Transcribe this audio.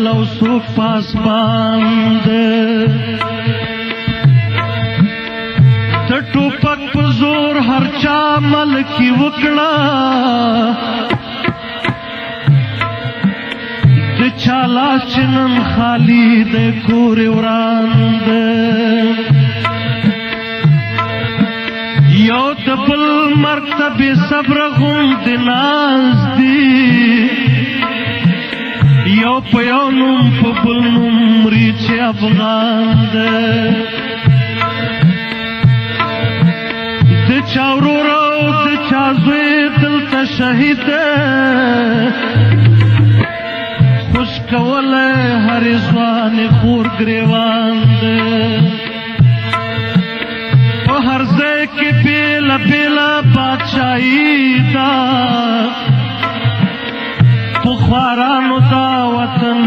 او څوک پاسبان دی د ټوپک په زور هر چا ملکي وکړه د چا لاس چې نن خالي دی کور یې وران دی یو د بل مرګ ته بې صبره غوندې ناست دي یو په یو نوم په بل نوم مري چې افغان دی د چا ورور او د چا زوی دلته شهید دی خوش کولی هرې ځوانې خور ګرېوان دی په هر ځای کې بېله بېله بادشاهي ده په خوارانو دا وطن